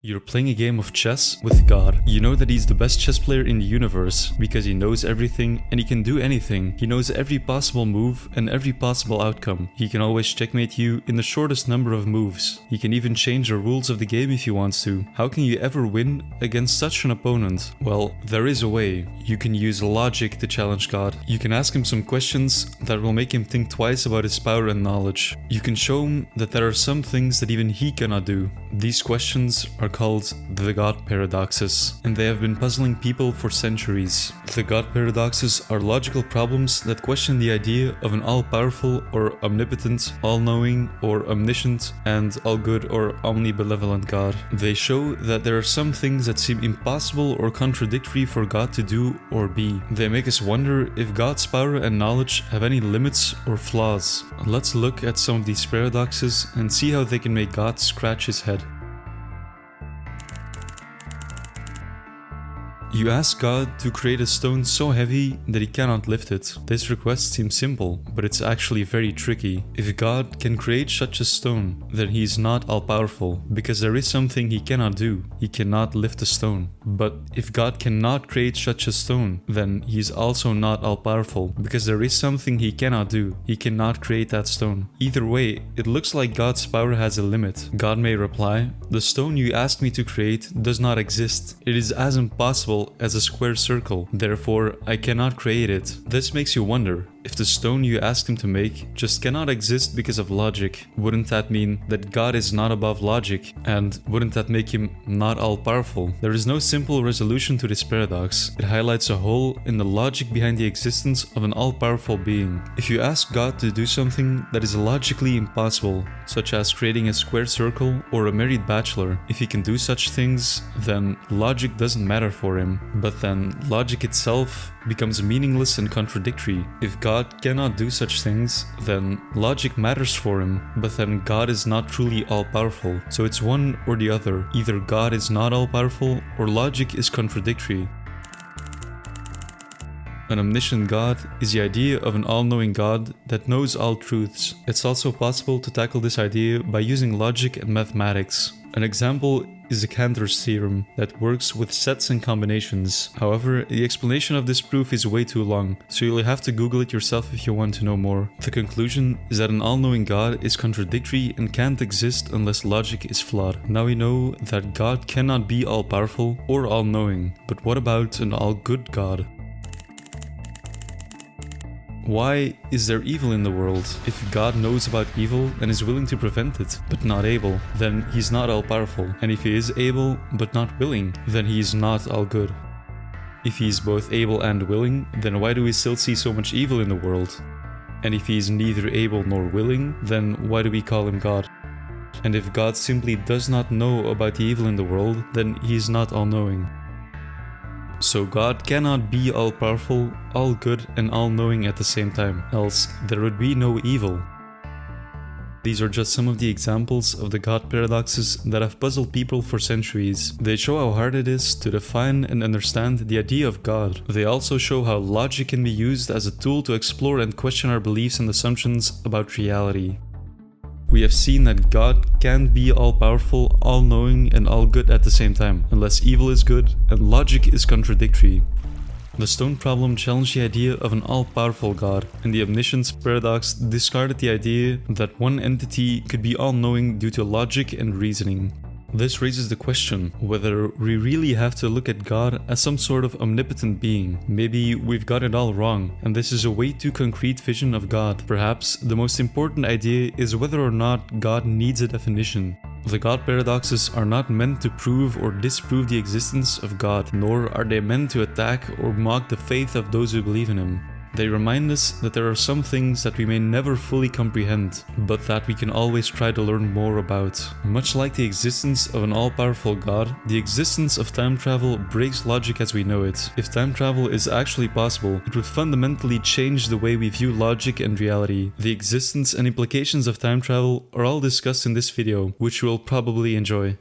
You're playing a game of chess with God. You know that he's the best chess player in the universe because he knows everything and he can do anything. He knows every possible move and every possible outcome. He can always checkmate you in the shortest number of moves. He can even change the rules of the game if he wants to. How can you ever win against such an opponent? Well, there is a way. You can use logic to challenge God. You can ask him some questions that will make him think twice about his power and knowledge. You can show him that there are some things that even he cannot do. These questions are called the God Paradoxes, and they have been puzzling people for centuries. The God Paradoxes are logical problems that question the idea of an all-powerful or omnipotent, all-knowing or omniscient, and all-good or omnibenevolent God. They show that there are some things that seem impossible or contradictory for God to do or be. They make us wonder if God's power and knowledge have any limits or flaws. Let's look at some of these paradoxes and see how they can make God scratch his head. You ask God to create a stone so heavy that he cannot lift it. This request seems simple, but it's actually very tricky. If God can create such a stone, then he is not all-powerful, because there is something he cannot do. He cannot lift a stone. But if God cannot create such a stone, then he is also not all-powerful, because there is something he cannot do. He cannot create that stone. Either way, it looks like God's power has a limit. God may reply, "The stone you asked me to create does not exist. It is as impossible as a square circle, therefore I cannot create it." This makes you wonder, if the stone you asked him to make just cannot exist because of logic, wouldn't that mean that God is not above logic? And wouldn't that make him not all-powerful? There is no simple resolution to this paradox. It highlights a hole in the logic behind the existence of an all-powerful being. If you ask God to do something that is logically impossible, such as creating a square circle or a married bachelor, if he can do such things, then logic doesn't matter for him. But then logic itself becomes meaningless and contradictory. If God cannot do such things, then logic matters for him, but then God is not truly all-powerful. So it's one or the other. Either God is not all-powerful or logic is contradictory. An omniscient God is the idea of an all-knowing God that knows all truths. It's also possible to tackle this idea by using logic and mathematics. An example is the Cantor's theorem that works with sets and combinations. However, the explanation of this proof is way too long, so you'll have to Google it yourself if you want to know more. The conclusion is that an all-knowing God is contradictory and can't exist unless logic is flawed. Now we know that God cannot be all-powerful or all-knowing, but what about an all-good God? Why is there evil in the world? If God knows about evil and is willing to prevent it, but not able, then he's not all-powerful. And if he is able, but not willing, then he is not all-good. If he is both able and willing, then why do we still see so much evil in the world? And if he is neither able nor willing, then why do we call him God? And if God simply does not know about the evil in the world, then he is not all-knowing. So God cannot be all-powerful, all-good and all-knowing at the same time, else there would be no evil. These are just some of the examples of the God paradoxes that have puzzled people for centuries. They show how hard it is to define and understand the idea of God. They also show how logic can be used as a tool to explore and question our beliefs and assumptions about reality. We have seen that God can't be all-powerful, all-knowing and all-good at the same time, unless evil is good and logic is contradictory. The stone problem challenged the idea of an all-powerful God, and the Omniscience Paradox discarded the idea that one entity could be all-knowing due to logic and reasoning. This raises the question whether we really have to look at God as some sort of omnipotent being. Maybe we've got it all wrong, and this is a way too concrete vision of God. Perhaps the most important idea is whether or not God needs a definition. The God paradoxes are not meant to prove or disprove the existence of God, nor are they meant to attack or mock the faith of those who believe in him. They remind us that there are some things that we may never fully comprehend, but that we can always try to learn more about. Much like the existence of an all-powerful God, the existence of time travel breaks logic as we know it. If time travel is actually possible, it would fundamentally change the way we view logic and reality. The existence and implications of time travel are all discussed in this video, which you will probably enjoy.